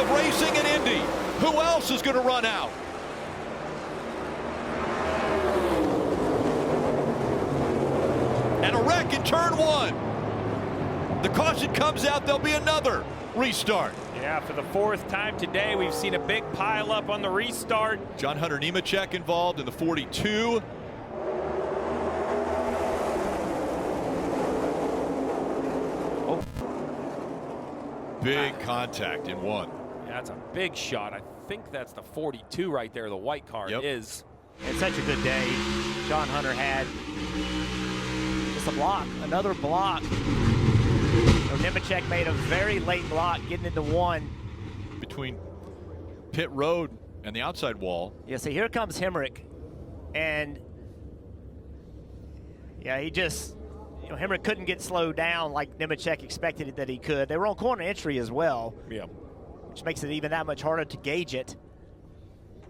of racing in Indy. Who else is going to run out? And a wreck in turn one. The caution comes out. There'll be another restart. Yeah, for the fourth time today, we've seen a big pile up on the restart. John Hunter Nemechek involved in the 42. Oh. Big contact in one. Yeah, that's a big shot. I think that's the 42 right there, the white car is. It's such a good day John Hunter had. Just a block, another block. So Nemechek made a very late block getting into one. Between pit road and the outside wall. Yeah, so here comes Hemrick. And yeah, he just, Hemrick couldn't get slowed down like Nemechek expected it that he could. They were on corner entry as well. Yeah. Which makes it even that much harder to gauge it.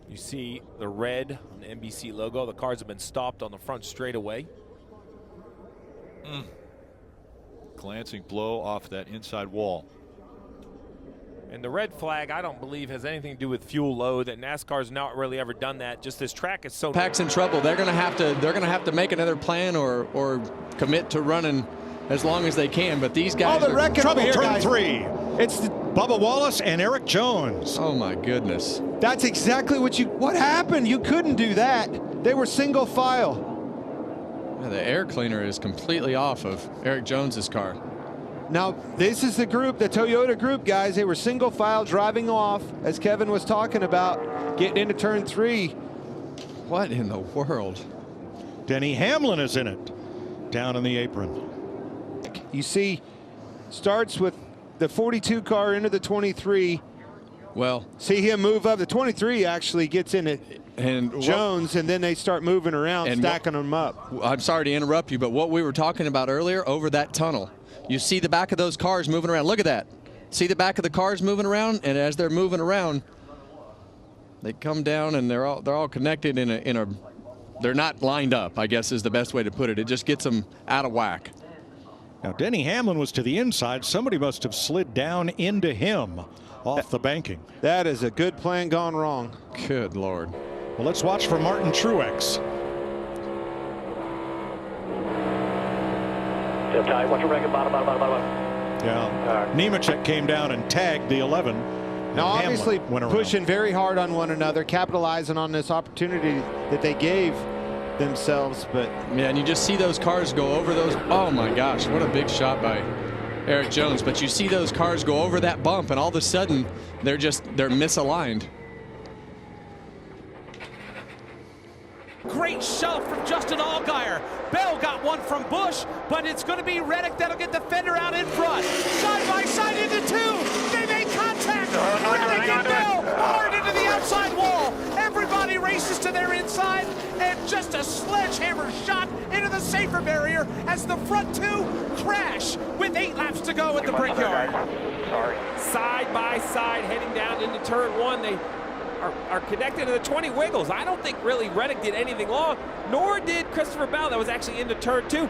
You see the red on the NBC logo. The cars have been stopped on the front straightaway. Glancing blow off that inside wall. And the red flag, I don't believe, has anything to do with fuel load. That NASCAR's not really ever done that. Just this track is so. Pack's in trouble. They're gonna have to make another plan or commit to running as long as they can. But these guys the wreck Trouble here, turn guys. 3. It's Bubba Wallace and Eric Jones. Oh my goodness. That's exactly what happened. You couldn't do that. They were single file. Yeah, the air cleaner is completely off of Eric Jones's car. Now, this is the group, the Toyota group, guys. They were single file driving off, as Kevin was talking about, getting into turn 3. What in the world? Denny Hamlin is in it, down in the apron. You see, starts with the 42 car into the 23. Well, see him move up. The 23 actually gets in it. And Jones, and then they start moving around, stacking them up. I'm sorry to interrupt you, but what we were talking about earlier, over that tunnel, you see the back of those cars moving around. Look at that. See the back of the cars moving around, and as they're moving around, they come down and they're all connected in a they're not lined up, I guess is the best way to put it. It just gets them out of whack. Now Denny Hamlin was to the inside. Somebody must have slid down into him off the banking. That is a good plan gone wrong. Good Lord. Well, let's watch for Martin Truex. Yeah. Nemechek came down and tagged the 11. Now, obviously, went pushing very hard on one another, capitalizing on this opportunity that they gave themselves. But yeah, and you just see those cars go over those. Oh my gosh, what a big shot by Eric Jones. But you see those cars go over that bump, and all of a sudden they're misaligned. Great shove from Justin Allgaier. Bell got one from Busch, but it's going to be Reddick that'll get the fender out in front. Side by side into 2. They make contact. Reddick and Bell hard into the outside wall. Everybody races to their inside, and just a sledgehammer shot into the safer barrier as the front 2 crash with 8 laps to go at the Brickyard. Side by side heading down into turn 1. They are connected to the 20 wiggles. I don't think really Reddick did anything wrong, nor did Christopher Bell. That was actually into turn 2.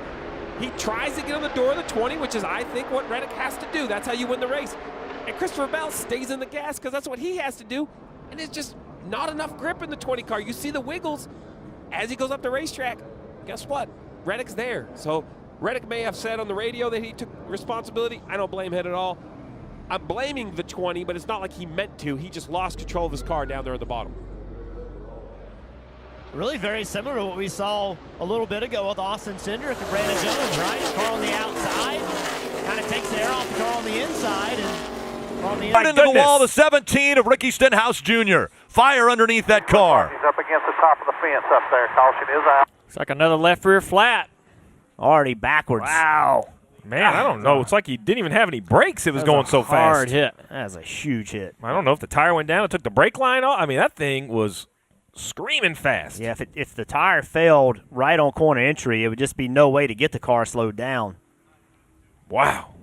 He tries to get on the door of the 20, which is, I think, what Reddick has to do. That's how you win the race. And Christopher Bell stays in the gas because that's what he has to do. And it's just not enough grip in the 20 car. You see the wiggles as he goes up the racetrack. Guess what? Reddick's there. So Reddick may have said on the radio that he took responsibility. I don't blame him at all. I'm blaming the 20, but it's not like he meant to. He just lost control of his car down there at the bottom. Really very similar to what we saw a little bit ago with Austin Cindric and Brandon Jones, right? Car on the outside, kind of takes the air off the car on the inside, and on the inside. Into the wall, the 17 of Ricky Stenhouse Jr. Fire underneath that car. He's up against the top of the fence up there. Caution is out. It's like another left rear flat. Already backwards. Wow. Man, I don't know. It's like he didn't even have any brakes. It was going so fast. Hard hit. That was a huge hit. I don't know if the tire went down. It took the brake line off. I mean, that thing was screaming fast. Yeah, if the tire failed right on corner entry, it would just be no way to get the car slowed down. Wow.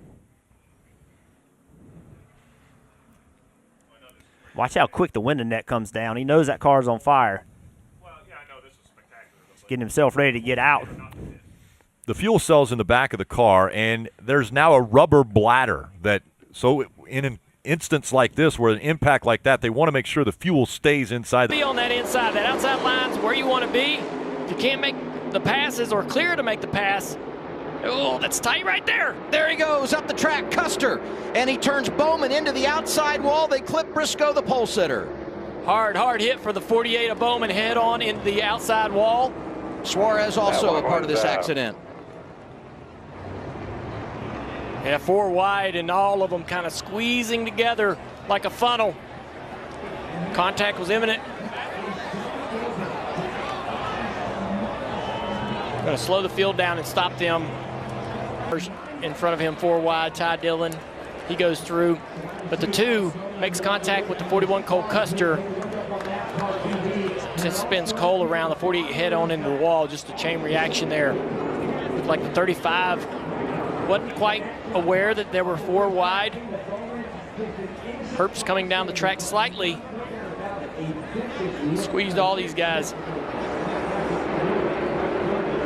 Watch how quick the window net comes down. He knows that car's on fire. Well, yeah, I know this is spectacular. He's getting himself ready to get out. The fuel cell's in the back of the car, and there's now a rubber bladder that, so in instance like this, where an impact like that, they want to make sure the fuel stays inside. Be on that inside, that outside line's where you want to be. If you can't make the passes or clear to make the pass, oh, that's tight right there. There he goes up the track, Custer, and he turns Bowman into the outside wall. They clip Briscoe, the pole sitter. Hard hit for the 48 of Bowman, head on into the outside wall. Suarez also a part of this accident. Yeah, 4 wide and all of them kind of squeezing together like a funnel. Contact was imminent. Going to slow the field down and stop them. In front of him, 4 wide, Ty Dillon. He goes through, but the 2 makes contact with the 41 Cole Custer. Just spins Cole around, the 48 head on into the wall, just a chain reaction there. Looked like the 35 wasn't quite aware that there were 4 wide. Herbst coming down the track slightly. Squeezed all these guys.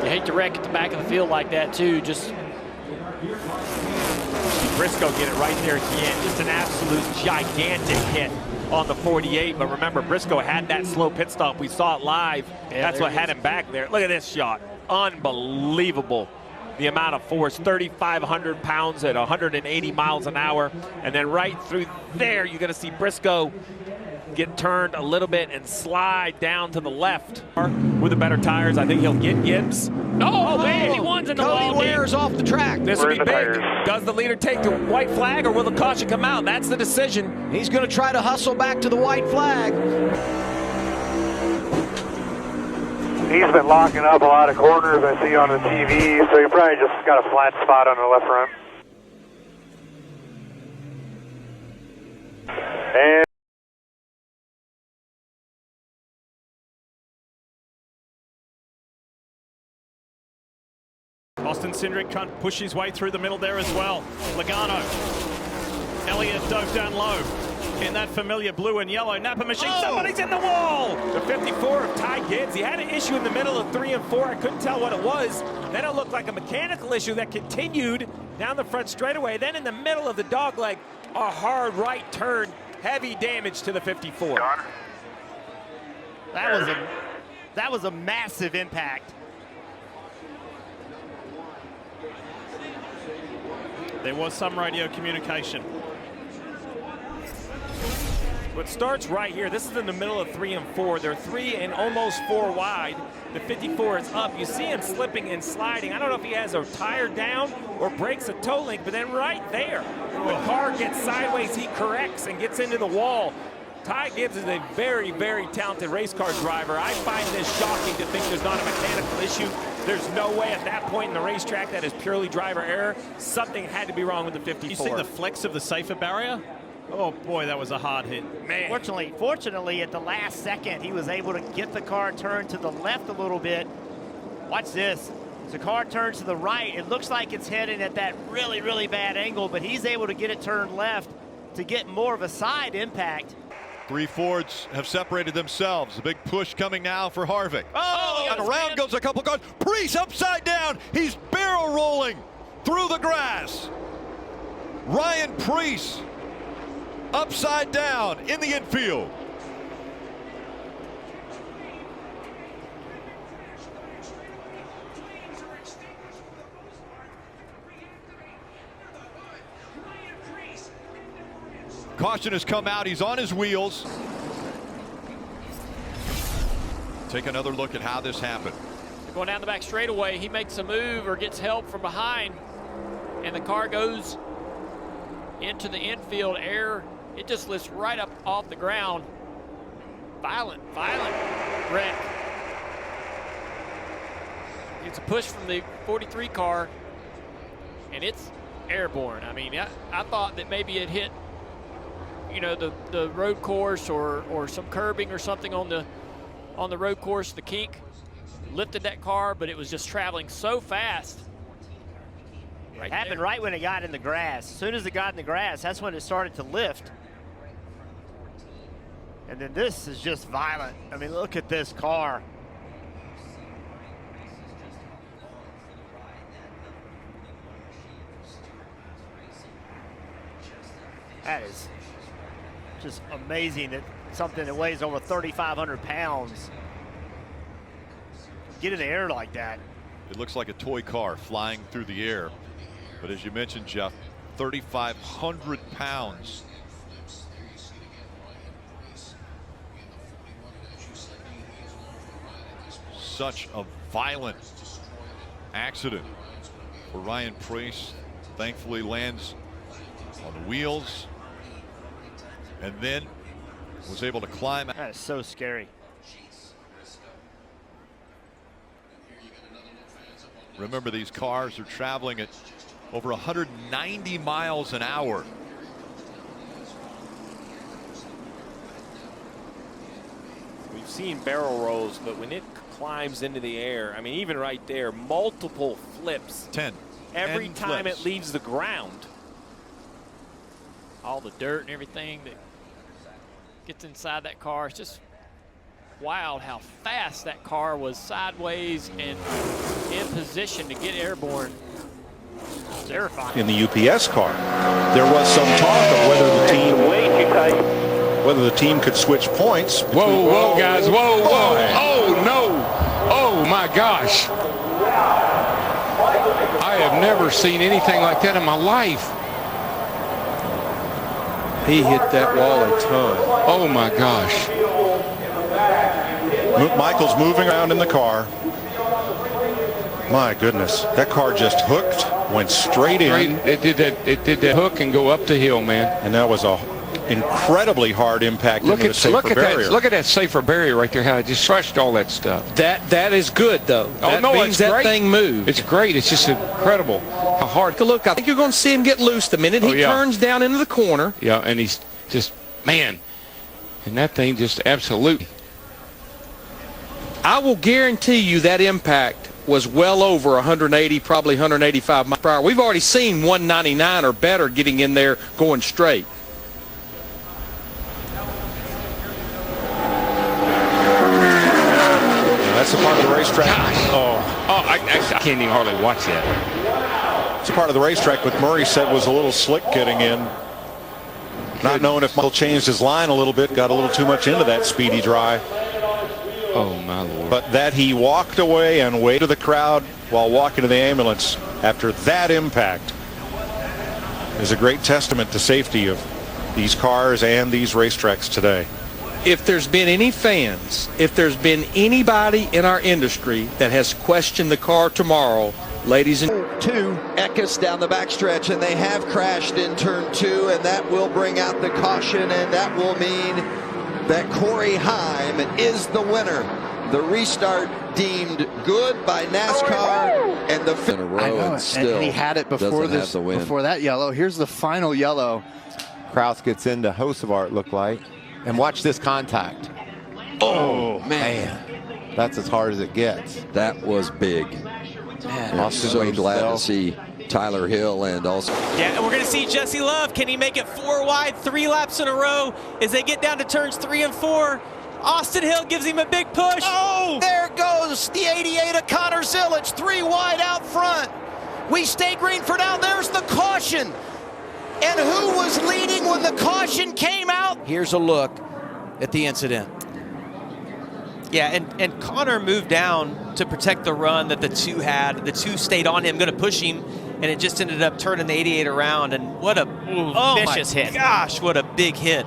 You hate to wreck at the back of the field like that too, just Briscoe get it right there at the end. Just an absolute gigantic hit on the 48. But remember, Briscoe had that slow pit stop. We saw it live. Yeah, that's what had him back there. Look at this shot. Unbelievable. The amount of force, 3,500 pounds at 180 miles an hour. And then right through there, you're going to see Briscoe get turned a little bit and slide down to the left. With the better tires, I think he'll get Gibbs. Oh, man, he wins in the wall. Cody Ware's off the track. This will be big. Does the leader take the white flag or will the caution come out? That's the decision. He's going to try to hustle back to the white flag. He's been locking up a lot of corners I see on the TV, so he probably just got a flat spot on the left front. And Austin Cindric can't push his way through the middle there as well. Logano. Elliott dove down low in that familiar blue and yellow Napa machine. Oh! Somebody's in the wall! The 54 of Ty Gibbs. He had an issue in the middle of 3 and 4. I couldn't tell what it was. Then it looked like a mechanical issue that continued down the front straightaway. Then in the middle of the dogleg, a hard right turn. Heavy damage to the 54. That was a massive impact. There was some radio communication. What starts right here, this is in the middle of 3 and 4. They're 3 and almost 4 wide. The 54 is up. You see him slipping and sliding. I don't know if he has a tire down or breaks a toe link, but then right there, the car gets sideways. He corrects and gets into the wall. Ty Gibbs is a very, very talented race car driver. I find this shocking to think there's not a mechanical issue. There's no way at that point in the racetrack that is purely driver error. Something had to be wrong with the 54. You see the flex of the safer barrier? Oh boy, that was a hard hit. Man. Fortunately, at the last second, he was able to get the car turned to the left a little bit. Watch this. As the car turns to the right, it looks like it's heading at that really, really bad angle, but he's able to get it turned left to get more of a side impact. 3 Fords have separated themselves. A big push coming now for Harvick. Oh, and around goes a couple cars. Preece upside down. He's barrel rolling through the grass. Ryan Preece upside down in the infield. Caution has come out. He's on his wheels. Take another look at how this happened. Going down the back straightaway, he makes a move or gets help from behind, and the car goes into the infield air. It just lifts right up off the ground. Violent wreck. It's a push from the 43 car, and it's airborne. I mean, I thought that maybe it hit, you know, the road course or some curbing or something on the road course. The kink lifted that car, but it was just traveling so fast. It happened right when it got in the grass. As soon as it got in the grass, that's when it started to lift. And then this is just violent. I mean, look at this car. That is Just amazing that something that weighs over 3,500 pounds get in the air like that. It looks like a toy car flying through the air. But as you mentioned, Jeff, 3,500 pounds. Such a violent accident for Ryan Preece. Thankfully lands on the wheels and then was able to climb. That is so scary. Remember, these cars are traveling at over 190 miles an hour. We've seen barrel rolls, but when it climbs into the air, I mean, even right there, multiple flips. 10. Every 10 time flips. it leaves the ground. All the dirt and everything that gets inside that car. It's just wild how fast that car was sideways and in position to get airborne. Terrifying. In the UPS car, there was some talk of whether the team could switch points. Whoa, whoa, guys, whoa, whoa. Oh, no. Oh, my gosh. I have never seen anything like that in my life. He hit that wall a ton. Oh, my gosh. Michael's moving around in the car. My goodness, that car just hooked, went straight in. It did that hook and go up the hill, man. And that was a incredibly hard impact into the safer barrier. Look at that safer barrier right there, how it just crushed all that stuff. That is good, though. Oh, no, means it's that great. thing moved. It's great. It's just incredible how hard. Look, I think you're going to see him get loose the minute he turns down into the corner. Yeah, and he's just, man, and that thing just absolutely. I will guarantee you that impact was well over 180, probably 185 miles per hour. We've already seen 199 or better getting in there going straight. That's a part of the racetrack. I can't even hardly watch that. It's a part of the racetrack, but Murray said was a little slick getting in. Not knowing if Michael changed his line a little bit, got a little too much into that speedy dry. Oh, my Lord. But that he walked away and waved to the crowd while walking to the ambulance after that impact is a great testament to safety of these cars and these racetracks today. If there's been any fans, if there's been anybody in our industry that has questioned the car tomorrow, ladies and two Eckes down the backstretch, and they have crashed in turn 2, and that will bring out the caution, and that will mean that Corey Heim is the winner. The restart deemed good by NASCAR, and the in a row, I know, and still and he had it before this, before that yellow. Here's the final yellow. Kraus gets into Hosevart, it looked like, and watch this contact. Oh man, that's as hard as it gets. That was big. Man, I'm so glad to see Tyler Hill and also. Yeah, and we're going to see Jesse Love. Can he make it 4 wide, 3 laps in a row as they get down to turns 3 and 4? Austin Hill gives him a big push. Oh, there goes the 88 of Connor Zillage, 3 wide out front. We stay green for now. There's the caution. And who was leading when the caution came out? Here's a look at the incident. Yeah, and Connor moved down to protect the run that the 2 had. The 2 stayed on him, going to push him, and it just ended up turning the 88 around. And what a vicious hit. Gosh, what a big hit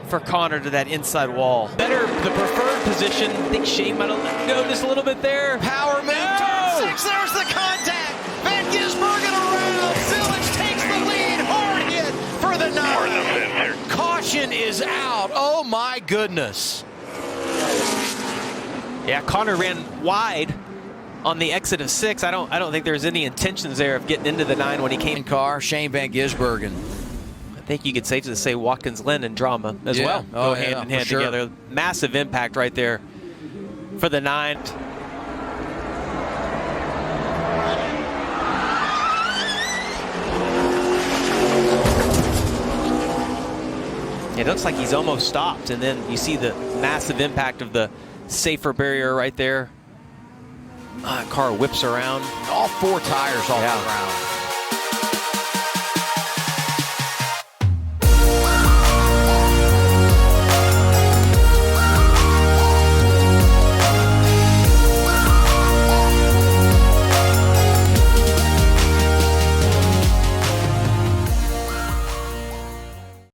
for Connor to that inside wall. Better the preferred position. I think Shane might have noticed a little bit there. Power move, turn 6, there's the contact. Van Gisbergen around. Zillage takes the lead. Hard hit for the 9. Caution is out. Oh my goodness. Yeah, Connor ran wide on the exit of 6. I don't think there's any intentions there of getting into the 9 when he came in car. Shane Van Gisbergen. I think you could safely say Watkins Glen and drama as well. Go hand in hand together. Massive impact right there for the 9. It looks like he's almost stopped, and then you see the massive impact of the safer barrier right there. Car whips around. All 4 tires off the ground.